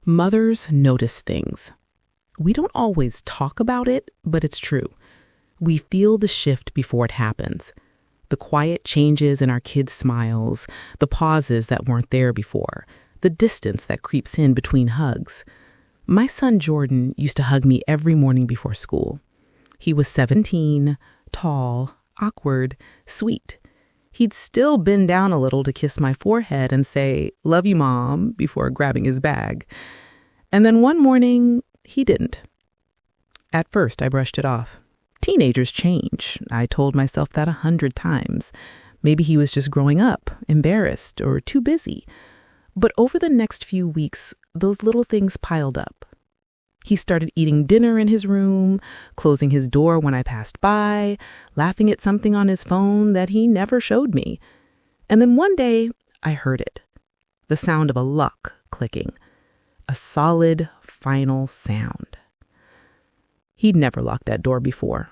Mothers notice things. We don't always talk about it, but it's true. We feel the shift before it happens. The quiet changes in our kids' smiles, the pauses that weren't there before, the distance that creeps in between hugs. My son Jordan used to hug me every morning before school. He was 17, tall, awkward, sweet. He'd still bend down a little to kiss my forehead and say, "Love you, Mom," before grabbing his bag. And then one morning, he didn't. At first, I brushed it off. Teenagers change. I told myself that 100 times. Maybe he was just growing up, embarrassed, or too busy. But over the next few weeks, those little things piled up. He started eating dinner in his room, closing his door when I passed by, laughing at something on his phone that he never showed me. And then one day, I heard it. The sound of a lock clicking. A solid, final sound. He'd never locked that door before.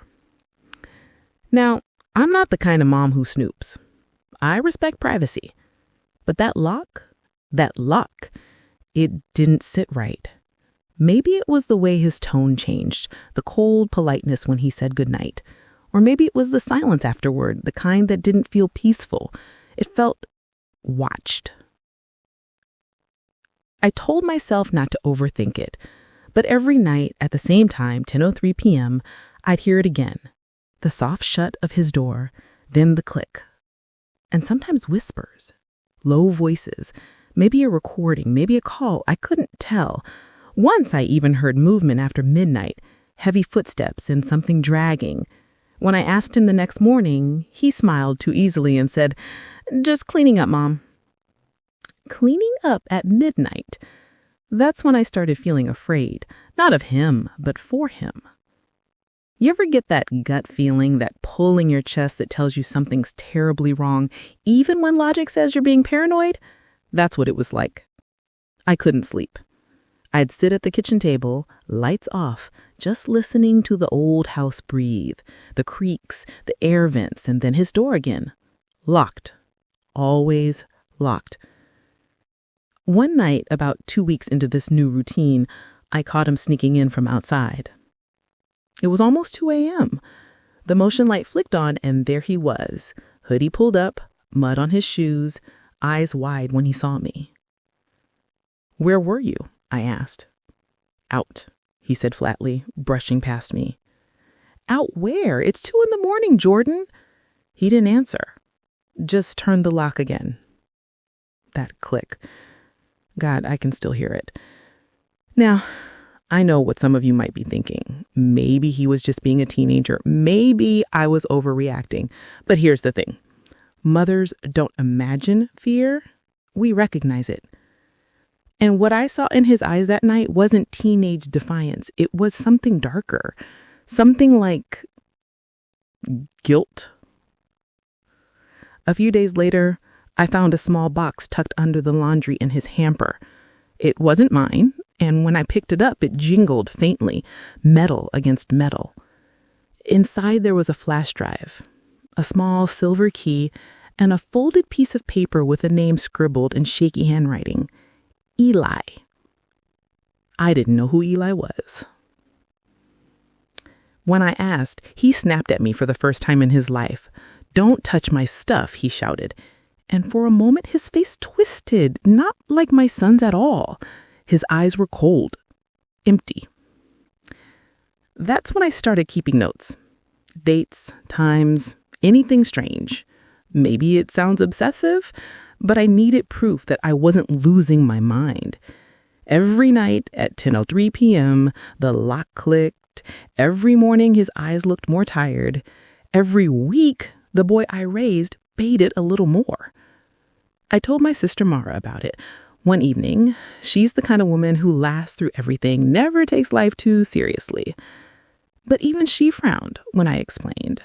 Now, I'm not the kind of mom who snoops. I respect privacy. But that lock, it didn't sit right. Maybe it was the way his tone changed, the cold politeness when he said goodnight. Or maybe it was the silence afterward, the kind that didn't feel peaceful. It felt watched. I told myself not to overthink it, but every night at the same time, 10:03 p.m., I'd hear it again. The soft shut of his door, then the click. And sometimes whispers, low voices, maybe a recording, maybe a call. I couldn't tell. Once I even heard movement after midnight, heavy footsteps and something dragging. When I asked him the next morning, he smiled too easily and said, "Just cleaning up, Mom." Cleaning up at midnight. That's when I started feeling afraid, not of him, but for him. You ever get that gut feeling, that pull in your chest that tells you something's terribly wrong, even when logic says you're being paranoid? That's what it was like. I couldn't sleep. I'd sit at the kitchen table, lights off, just listening to the old house breathe, the creaks, the air vents, and then his door again. Locked. Always locked. One night, about 2 weeks into this new routine, I caught him sneaking in from outside. It was almost 2 a.m. The motion light flicked on, and there he was, hoodie pulled up, mud on his shoes, eyes wide when he saw me. "Where were you?" I asked. "Out," he said flatly, brushing past me. "Out where? It's 2 a.m, Jordan." He didn't answer. Just turned the lock again. That click. God, I can still hear it. Now, I know what some of you might be thinking. Maybe he was just being a teenager. Maybe I was overreacting. But here's the thing. Mothers don't imagine fear. We recognize it. And what I saw in his eyes that night wasn't teenage defiance. It was something darker. Something like guilt. A few days later, I found a small box tucked under the laundry in his hamper. It wasn't mine, and when I picked it up, it jingled faintly, metal against metal. Inside there was a flash drive, a small silver key, and a folded piece of paper with a name scribbled in shaky handwriting. Eli. I didn't know who Eli was. When I asked, he snapped at me for the first time in his life. "Don't touch my stuff," he shouted. And for a moment, his face twisted, not like my son's at all. His eyes were cold, empty. That's when I started keeping notes. Dates, times, anything strange. Maybe it sounds obsessive, but I needed proof that I wasn't losing my mind. Every night at 10:03 p.m., the lock clicked. Every morning, his eyes looked more tired. Every week, the boy I raised baited a little more. I told my sister Mara about it. One evening, she's the kind of woman who laughs through everything, never takes life too seriously. But even she frowned when I explained.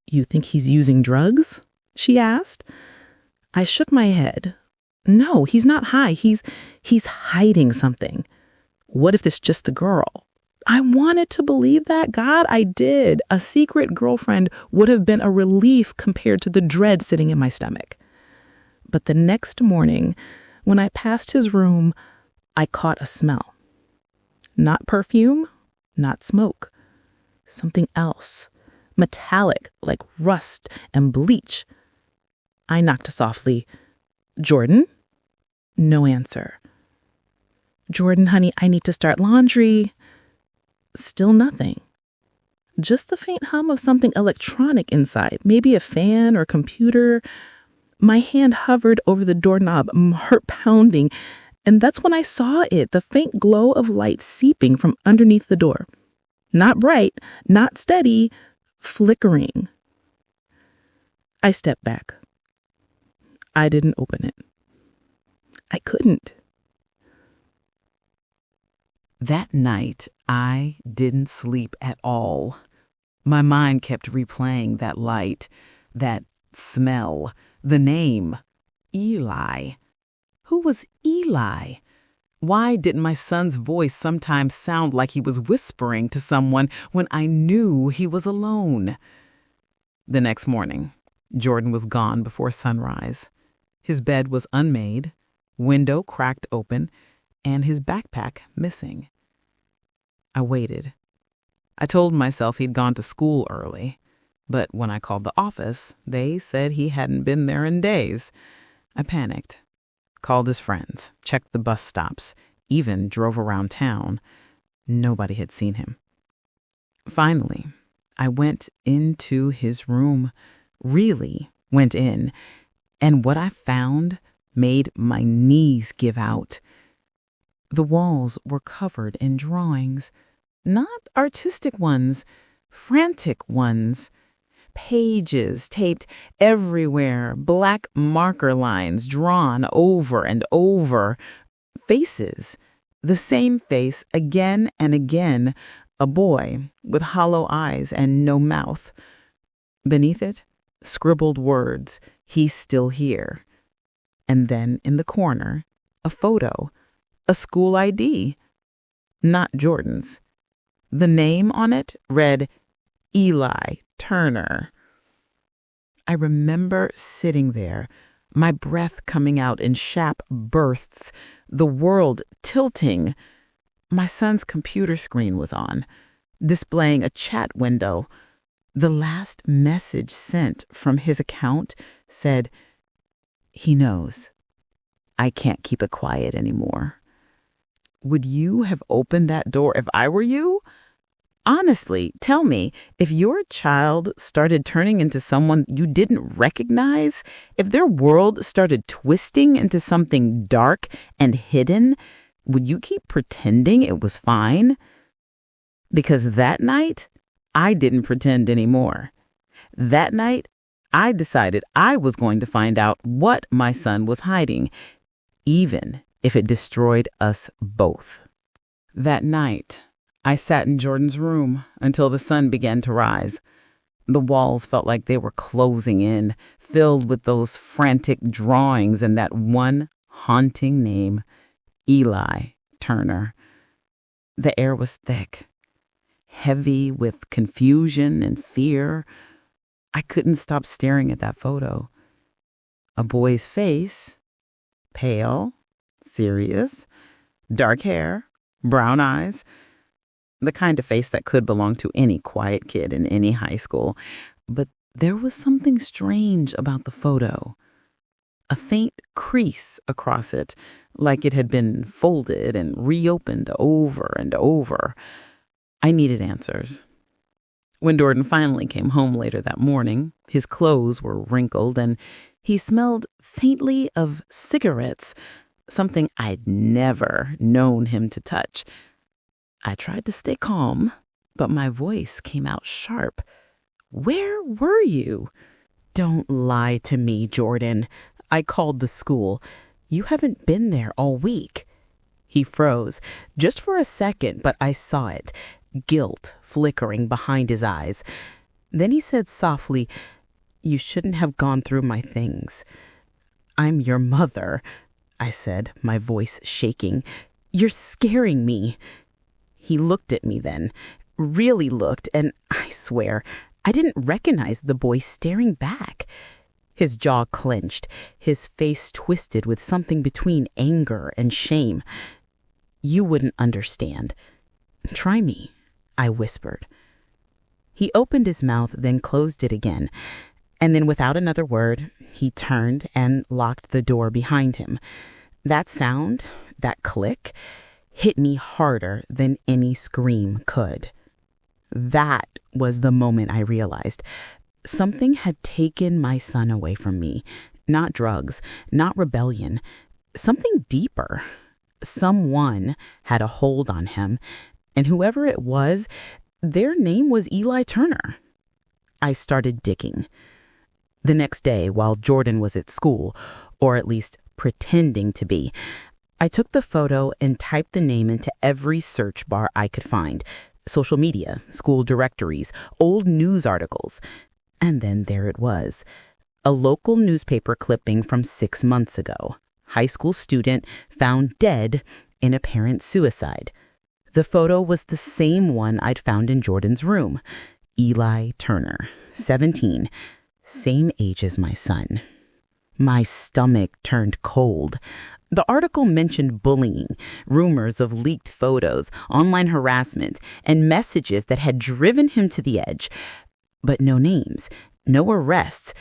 "You think he's using drugs?" she asked. I shook my head. "No, he's not high. He's hiding something. What if it's just the girl?" I wanted to believe that. God, I did. A secret girlfriend would have been a relief compared to the dread sitting in my stomach. But the next morning, when I passed his room, I caught a smell. Not perfume, not smoke. Something else. Metallic, like rust and bleach. I knocked softly. "Jordan?" No answer. "Jordan, honey, I need to start laundry." Still nothing. Just the faint hum of something electronic inside, maybe a fan or computer. My hand hovered over the doorknob, heart pounding, and that's when I saw it, the faint glow of light seeping from underneath the door. Not bright, not steady, flickering. I stepped back. I didn't open it. I couldn't. That night, I didn't sleep at all. My mind kept replaying that light, that smell, the name, Eli. Who was Eli? Why didn't my son's voice sometimes sound like he was whispering to someone when I knew he was alone? The next morning, Jordan was gone before sunrise. His bed was unmade, window cracked open, and his backpack missing. I waited. I told myself he'd gone to school early, but when I called the office, they said he hadn't been there in days. I panicked, called his friends, checked the bus stops, even drove around town. Nobody had seen him. Finally, I went into his room, really went in, and what I found made my knees give out. The walls were covered in drawings, not artistic ones, frantic ones. Pages taped everywhere, black marker lines drawn over and over. Faces, the same face again and again, a boy with hollow eyes and no mouth. Beneath it, scribbled words, "He's still here." And then in the corner, a photo, a school ID, not Jordan's. The name on it read Eli Turner. I remember sitting there, my breath coming out in sharp bursts, the world tilting. My son's computer screen was on, displaying a chat window. The last message sent from his account said, "He knows. I can't keep it quiet anymore." Would you have opened that door if I were you? Honestly, tell me, if your child started turning into someone you didn't recognize, if their world started twisting into something dark and hidden, would you keep pretending it was fine? Because that night, I didn't pretend anymore. That night, I decided I was going to find out what my son was hiding, even if it destroyed us both. That night, I sat in Jordan's room until the sun began to rise. The walls felt like they were closing in, filled with those frantic drawings and that one haunting name, Eli Turner. The air was thick, heavy with confusion and fear. I couldn't stop staring at that photo. A boy's face, pale, serious, dark hair, brown eyes, the kind of face that could belong to any quiet kid in any high school. But there was something strange about the photo. A faint crease across it, like it had been folded and reopened over and over. I needed answers. When Jordan finally came home later that morning, his clothes were wrinkled and he smelled faintly of cigarettes, something I'd never known him to touch. I tried to stay calm, but my voice came out sharp. "Where were you?" "Don't lie to me, Jordan. I called the school. You haven't been there all week." He froze, just for a second, but I saw it, guilt flickering behind his eyes. Then he said softly, "You shouldn't have gone through my things." "I'm your mother," I said, my voice shaking. "You're scaring me." He looked at me then, really looked, and I swear, I didn't recognize the boy staring back. His jaw clenched, his face twisted with something between anger and shame. You wouldn't understand. Try me, I whispered. He opened his mouth, then closed it again. And then without another word, he turned and locked the door behind him. That sound, that click, hit me harder than any scream could. That was the moment I realized something had taken my son away from me. Not drugs, not rebellion, something deeper. Someone had a hold on him, and whoever it was, their name was Eli Turner. I started digging. The next day, while Jordan was at school, or at least pretending to be, I took the photo and typed the name into every search bar I could find. Social media, school directories, old news articles. And then there it was. A local newspaper clipping from 6 months ago. High school student found dead in apparent suicide. The photo was the same one I'd found in Jordan's room. Eli Turner, 17, same age as my son. My stomach turned cold. The article mentioned bullying, rumors of leaked photos, online harassment, and messages that had driven him to the edge. But no names, no arrests,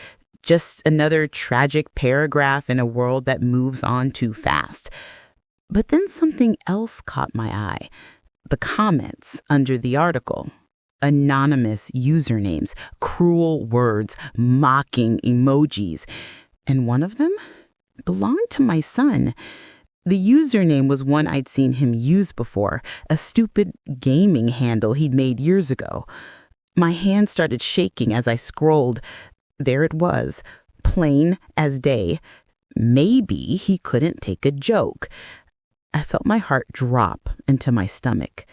just another tragic paragraph in a world that moves on too fast. But then something else caught my eye. The comments under the article. Anonymous usernames, cruel words, mocking emojis. And one of them belonged to my son. The username was one I'd seen him use before, a stupid gaming handle he'd made years ago. My hand started shaking as I scrolled. There it was, plain as day. Maybe he couldn't take a joke. I felt my heart drop into my stomach.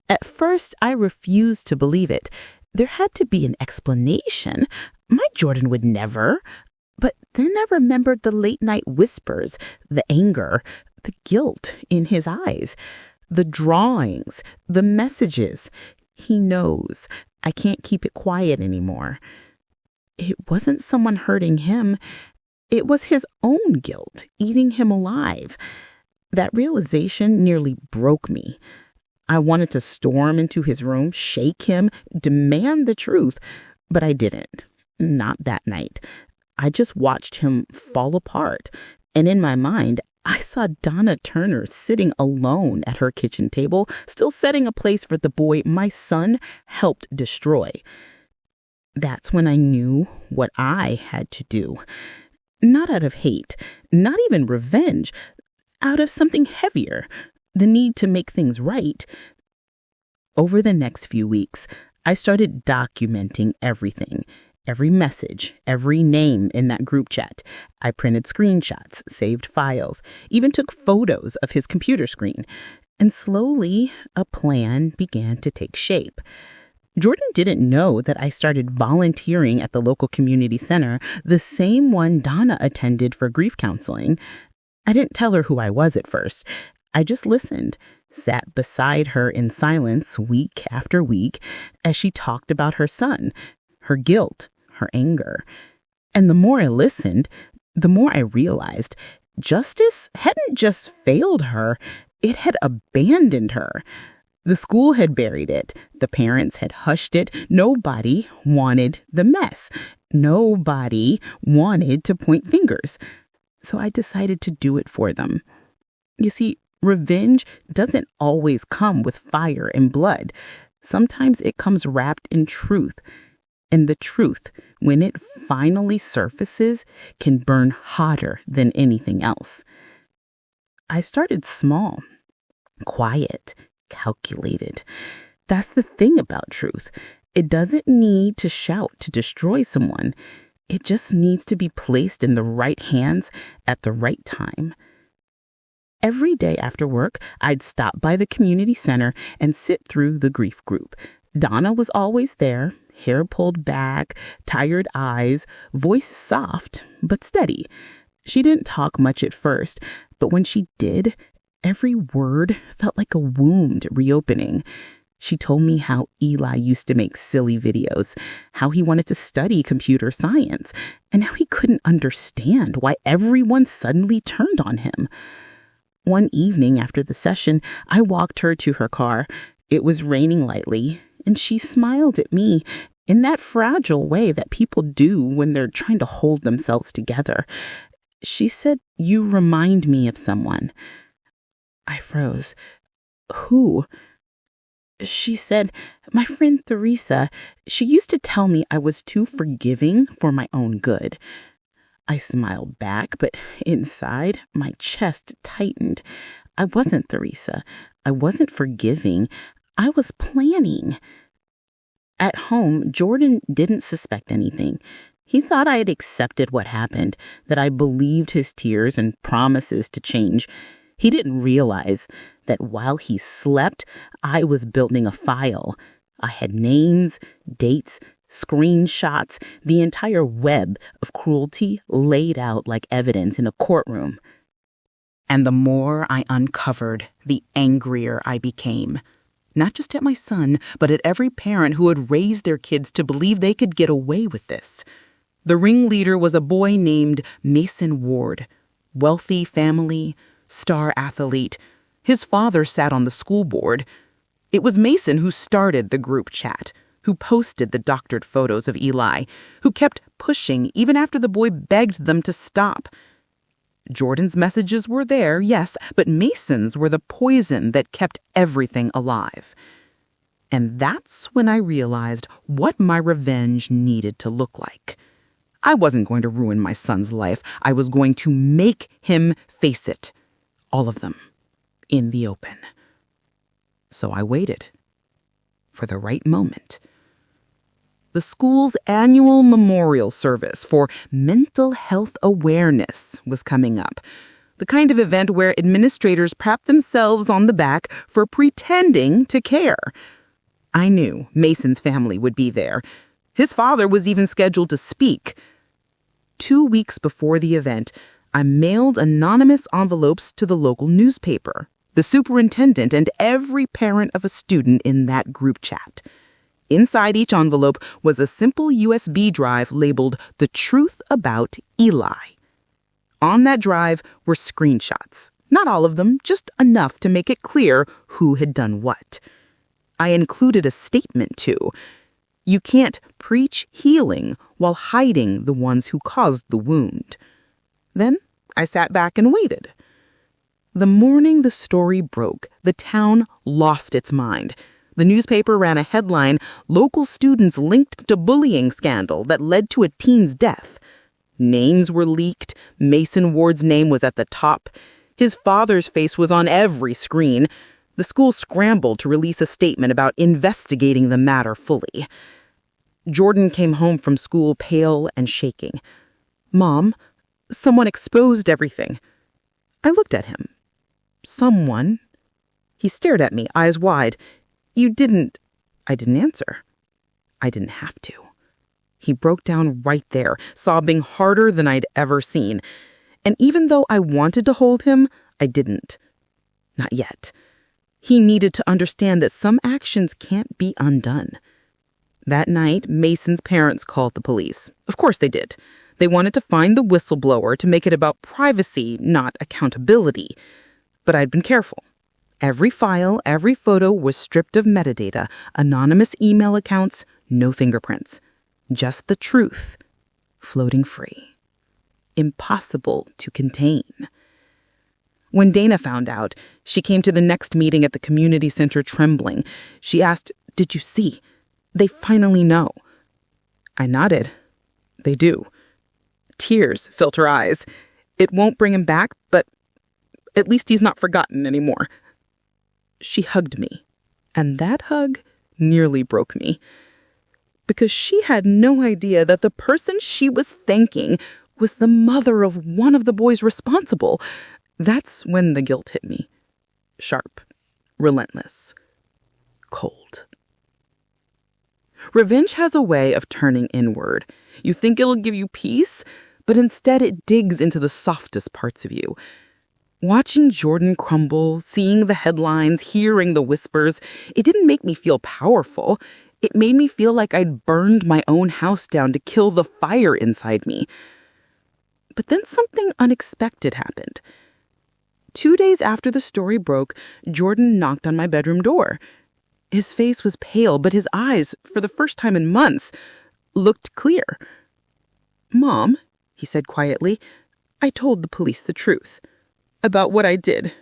At first, I refused to believe it. There had to be an explanation. My Jordan would never. But then I remembered the late-night whispers, the anger, the guilt in his eyes, the drawings, the messages. He knows. I can't keep it quiet anymore. It wasn't someone hurting him. It was his own guilt, eating him alive. That realization nearly broke me. I wanted to storm into his room, shake him, demand the truth, but I didn't. Not that night. I just watched him fall apart, and in my mind, I saw Donna Turner sitting alone at her kitchen table, still setting a place for the boy my son helped destroy. That's when I knew what I had to do. Not out of hate, not even revenge, out of something heavier, the need to make things right. Over the next few weeks, I started documenting everything. Every message, every name in that group chat. I printed screenshots, saved files, even took photos of his computer screen. And slowly, a plan began to take shape. Jordan didn't know that I started volunteering at the local community center, the same one Donna attended for grief counseling. I didn't tell her who I was at first. I just listened, sat beside her in silence week after week as she talked about her son, her guilt, her anger. And the more I listened, the more I realized justice hadn't just failed her, it had abandoned her. The school had buried it. The parents had hushed it. Nobody wanted the mess. Nobody wanted to point fingers. So I decided to do it for them. You see, revenge doesn't always come with fire and blood. Sometimes it comes wrapped in truth. And the truth, when it finally surfaces, can burn hotter than anything else. I started small, quiet, calculated. That's the thing about truth. It doesn't need to shout to destroy someone. It just needs to be placed in the right hands at the right time. Every day after work, I'd stop by the community center and sit through the grief group. Donna was always there, hair pulled back, tired eyes, voice soft but steady. She didn't talk much at first, but when she did, every word felt like a wound reopening. She told me how Eli used to make silly videos, how he wanted to study computer science, and how he couldn't understand why everyone suddenly turned on him. One evening after the session, I walked her to her car. It was raining lightly, and she smiled at me in that fragile way that people do when they're trying to hold themselves together. She said, "You remind me of someone." I froze. "Who?" She said, "My friend Theresa. She used to tell me I was too forgiving for my own good." I smiled back, but inside, my chest tightened. I wasn't Theresa. I wasn't forgiving. I was planning. At home, Jordan didn't suspect anything. He thought I had accepted what happened, that I believed his tears and promises to change. He didn't realize that while he slept, I was building a file. I had names, dates, screenshots, the entire web of cruelty laid out like evidence in a courtroom. And the more I uncovered, the angrier I became. Not just at my son, but at every parent who had raised their kids to believe they could get away with this. The ringleader was a boy named Mason Ward. Wealthy family, star athlete. His father sat on the school board. It was Mason who started the group chat, who posted the doctored photos of Eli, who kept pushing even after the boy begged them to stop. Jordan's messages were there, yes, but Mason's were the poison that kept everything alive. And that's when I realized what my revenge needed to look like. I wasn't going to ruin my son's life. I was going to make him face it. All of them. In the open. So I waited. For the right moment. The school's annual memorial service for mental health awareness was coming up. The kind of event where administrators pat themselves on the back for pretending to care. I knew Mason's family would be there. His father was even scheduled to speak. 2 weeks before the event, I mailed anonymous envelopes to the local newspaper, the superintendent, and every parent of a student in that group chat. Inside each envelope was a simple USB drive labeled "The Truth About Eli." On that drive were screenshots. Not all of them, just enough to make it clear who had done what. I included a statement, too. You can't preach healing while hiding the ones who caused the wound. Then I sat back and waited. The morning the story broke, the town lost its mind. The newspaper ran a headline, "Local students linked to bullying scandal that led to a teen's death." Names were leaked. Mason Ward's name was at the top. His father's face was on every screen. The school scrambled to release a statement about investigating the matter fully. Jordan came home from school pale and shaking. "Mom, someone exposed everything." I looked at him. "Someone?" He stared at me, eyes wide. "You didn't..." I didn't answer. I didn't have to. He broke down right there, sobbing harder than I'd ever seen. And even though I wanted to hold him, I didn't. Not yet. He needed to understand that some actions can't be undone. That night, Mason's parents called the police. Of course they did. They wanted to find the whistleblower to make it about privacy, not accountability. But I'd been careful. Every file, every photo was stripped of metadata, anonymous email accounts, no fingerprints. Just the truth, floating free. Impossible to contain. When Dana found out, she came to the next meeting at the community center trembling. She asked, "Did you see? They finally know." I nodded. They do. Tears filled her eyes. It won't bring him back, but at least he's not forgotten anymore. She hugged me, and that hug nearly broke me. Because she had no idea that the person she was thanking was the mother of one of the boys responsible. That's when the guilt hit me. Sharp, relentless, cold. Revenge has a way of turning inward. You think it'll give you peace, but instead it digs into the softest parts of you. Watching Jordan crumble, seeing the headlines, hearing the whispers, it didn't make me feel powerful. It made me feel like I'd burned my own house down to kill the fire inside me. But then something unexpected happened. 2 days after the story broke, Jordan knocked on my bedroom door. His face was pale, but his eyes, for the first time in months, looked clear. "Mom," he said quietly, "I told the police the truth. About what I did."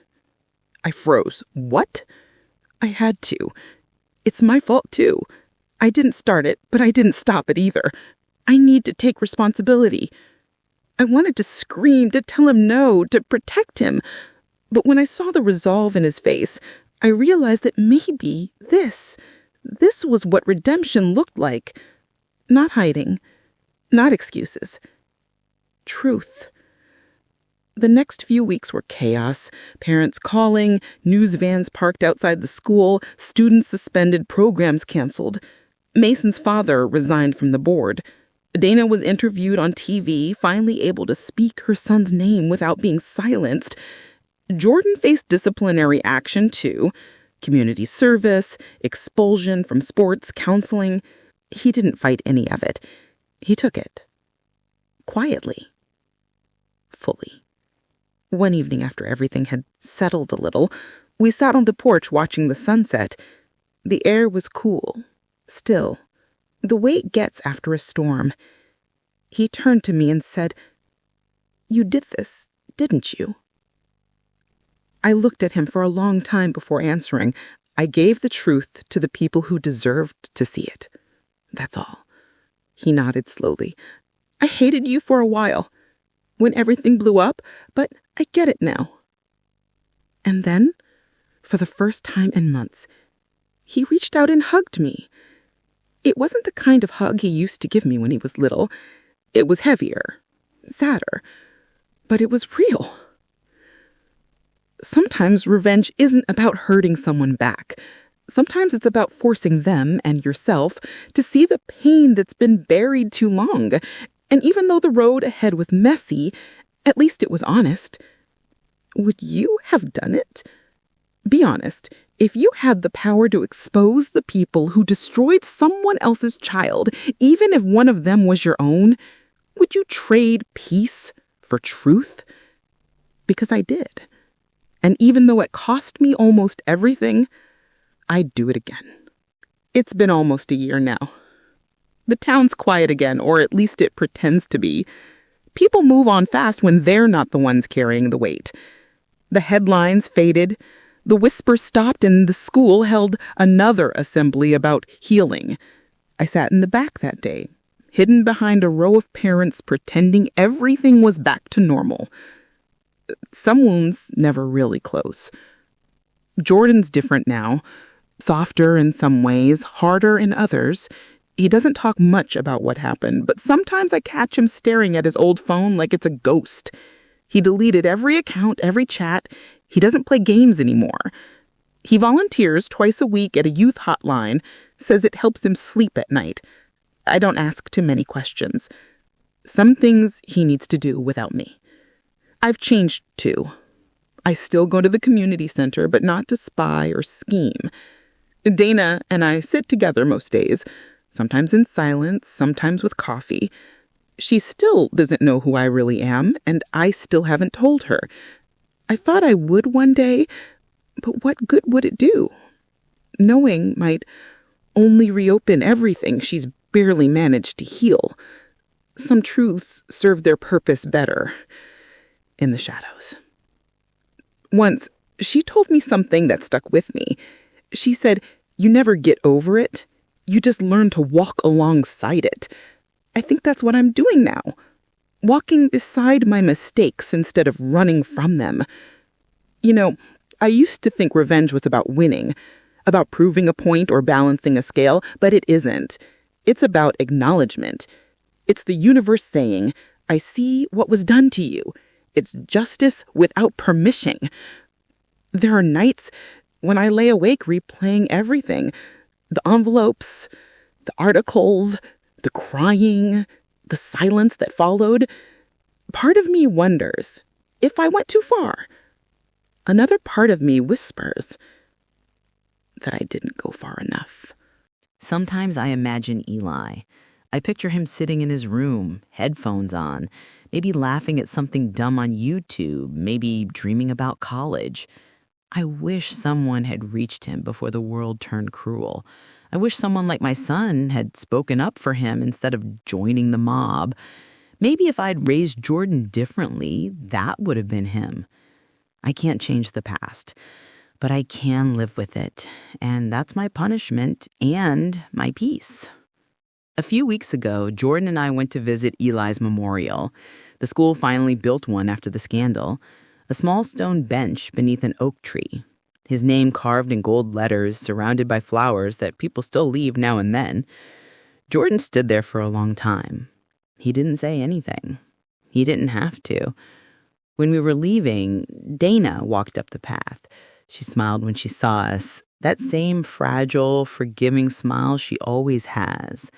I froze. "What?" "I had to. It's my fault, too. I didn't start it, but I didn't stop it either. I need to take responsibility." I wanted to scream, to tell him no, to protect him. But when I saw the resolve in his face, I realized that maybe this was what redemption looked like. Not hiding, not excuses. Truth. The next few weeks were chaos. Parents calling, news vans parked outside the school, students suspended, programs canceled. Mason's father resigned from the board. Dana was interviewed on TV, finally able to speak her son's name without being silenced. Jordan faced disciplinary action, too. Community service, expulsion from sports, counseling. He didn't fight any of it. He took it. Quietly. Fully. One evening after everything had settled a little, we sat on the porch watching the sunset. The air was cool, still, the way it gets after a storm. He turned to me and said, "You did this, didn't you?" I looked at him for a long time before answering. I gave the truth to the people who deserved to see it. That's all. He nodded slowly. "I hated you for a while, when everything blew up, but I get it now." And then, for the first time in months, he reached out and hugged me. It wasn't the kind of hug he used to give me when he was little. It was heavier, sadder, but it was real. Sometimes revenge isn't about hurting someone back. Sometimes it's about forcing them and yourself to see the pain that's been buried too long. And even though the road ahead was messy, at least it was honest. Would you have done it? Be honest. If you had the power to expose the people who destroyed someone else's child, even if one of them was your own, would you trade peace for truth? Because I did. And even though it cost me almost everything, I'd do it again. It's been almost a year now. The town's quiet again, or at least it pretends to be. People move on fast when they're not the ones carrying the weight. The headlines faded. The whispers stopped, and the school held another assembly about healing. I sat in the back that day, hidden behind a row of parents pretending everything was back to normal. Some wounds never really close. Jordan's different now, softer in some ways, harder in others. He doesn't talk much about what happened, but sometimes I catch him staring at his old phone like it's a ghost. He deleted every account, every chat. He doesn't play games anymore. He volunteers twice a week at a youth hotline, says it helps him sleep at night. I don't ask too many questions. Some things he needs to do without me. I've changed, too. I still go to the community center, but not to spy or scheme. Dana and I sit together most days, sometimes in silence, sometimes with coffee. She still doesn't know who I really am, and I still haven't told her. I thought I would one day, but what good would it do? Knowing might only reopen everything she's barely managed to heal. Some truths serve their purpose better in the shadows. Once, she told me something that stuck with me. She said, "You never get over it. You just learn to walk alongside it." I think that's what I'm doing now. Walking beside my mistakes instead of running from them. You know, I used to think revenge was about winning, about proving a point or balancing a scale, but it isn't. It's about acknowledgement. It's the universe saying, "I see what was done to you." It's justice without permission. There are nights when I lay awake replaying everything. The envelopes, the articles, the crying, the silence that followed. Part of me wonders if I went too far. Another part of me whispers that I didn't go far enough. Sometimes I imagine Eli. I picture him sitting in his room, headphones on, maybe laughing at something dumb on YouTube, maybe dreaming about college. I wish someone had reached him before the world turned cruel. I wish someone like my son had spoken up for him instead of joining the mob. Maybe if I'd raised Jordan differently, that would have been him. I can't change the past, but I can live with it, and that's my punishment and my peace. A few weeks ago, Jordan and I went to visit Eli's memorial. The school finally built one after the scandal. A small stone bench beneath an oak tree. His name carved in gold letters, surrounded by flowers that people still leave now and then. Jordan stood there for a long time. He didn't say anything. He didn't have to. When we were leaving, Dana walked up the path. She smiled when she saw us, that same fragile, forgiving smile she always has.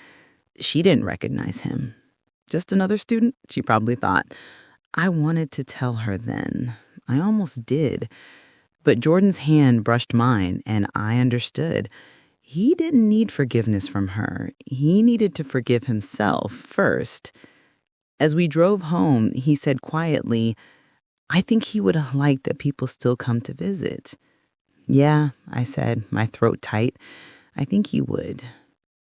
She didn't recognize him. Just another student, she probably thought. I wanted to tell her then. I almost did. But Jordan's hand brushed mine, and I understood. He didn't need forgiveness from her. He needed to forgive himself first. As we drove home, he said quietly, I think he would have liked that people still come to visit. Yeah, I said, my throat tight. I think he would.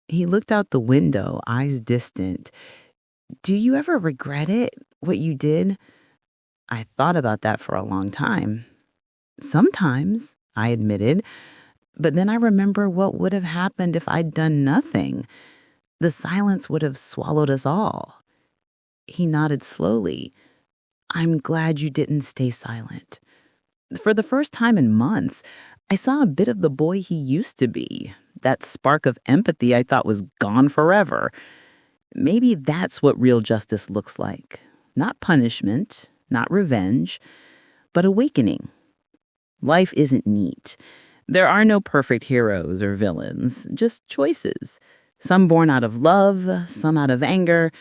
He looked out the window, eyes distant. Do you ever regret it, what you did? I thought about that for a long time. Sometimes, I admitted, but then I remember what would have happened if I'd done nothing. The silence would have swallowed us all. He nodded slowly. I'm glad you didn't stay silent. For the first time in months, I saw a bit of the boy he used to be, that spark of empathy I thought was gone forever. Maybe that's what real justice looks like. Not punishment, not revenge, but awakening. Life isn't neat. There are no perfect heroes or villains, just choices. Some born out of love, some out of anger,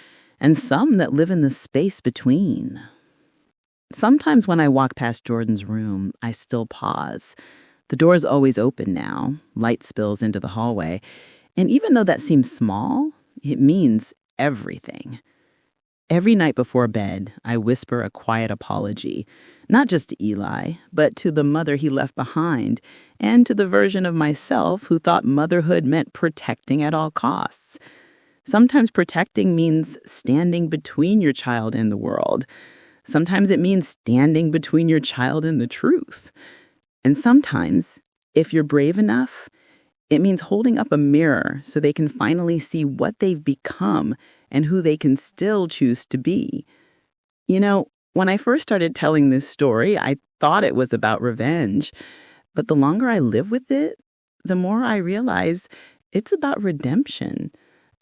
and some that live in the space between. Sometimes when I walk past Jordan's room, I still pause. The door's always open now, light spills into the hallway, and even though that seems small, it means everything. Every night before bed, I whisper a quiet apology, not just to Eli, but to the mother he left behind, and to the version of myself who thought motherhood meant protecting at all costs. Sometimes protecting means standing between your child and the world. Sometimes it means standing between your child and the truth. And sometimes, if you're brave enough, it means holding up a mirror so they can finally see what they've become and who they can still choose to be. You know, when I first started telling this story, I thought it was about revenge. But the longer I live with it, the more I realize it's about redemption,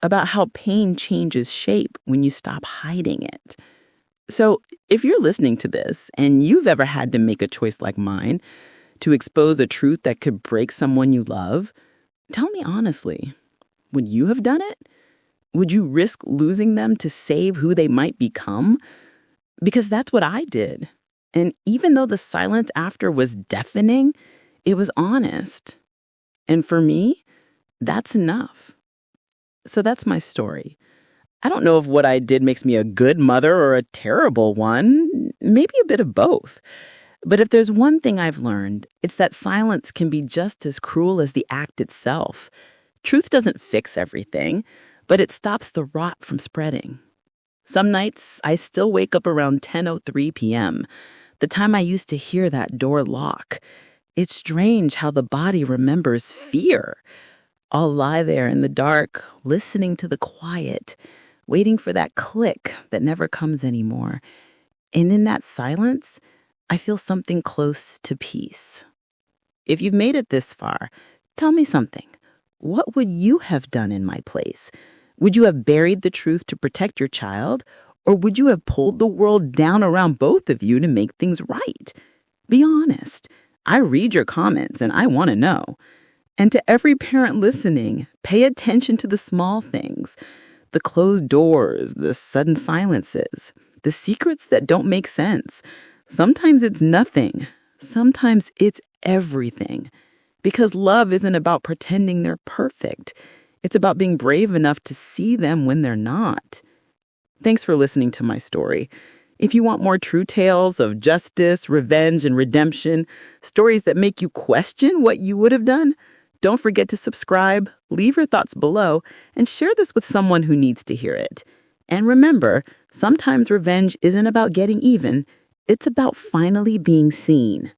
about how pain changes shape when you stop hiding it. So if you're listening to this and you've ever had to make a choice like mine, to expose a truth that could break someone you love, tell me honestly, would you have done it? Would you risk losing them to save who they might become? Because that's what I did. And even though the silence after was deafening, it was honest. And for me, that's enough. So that's my story. I don't know if what I did makes me a good mother or a terrible one, maybe a bit of both. But if there's one thing I've learned, it's that silence can be just as cruel as the act itself. Truth doesn't fix everything, but it stops the rot from spreading. Some nights, I still wake up around 10:03 p.m., the time I used to hear that door lock. It's strange how the body remembers fear. I'll lie there in the dark, listening to the quiet, waiting for that click that never comes anymore. And in that silence, I feel something close to peace. If you've made it this far, tell me something. What would you have done in my place? Would you have buried the truth to protect your child? Or would you have pulled the world down around both of you to make things right? Be honest. I read your comments and I want to know. And to every parent listening, pay attention to the small things. The closed doors, the sudden silences, the secrets that don't make sense. Sometimes it's nothing. Sometimes it's everything. Because love isn't about pretending they're perfect. It's about being brave enough to see them when they're not. Thanks for listening to my story. If you want more true tales of justice, revenge, and redemption, stories that make you question what you would have done, don't forget to subscribe, leave your thoughts below, and share this with someone who needs to hear it. And remember, sometimes revenge isn't about getting even, it's about finally being seen.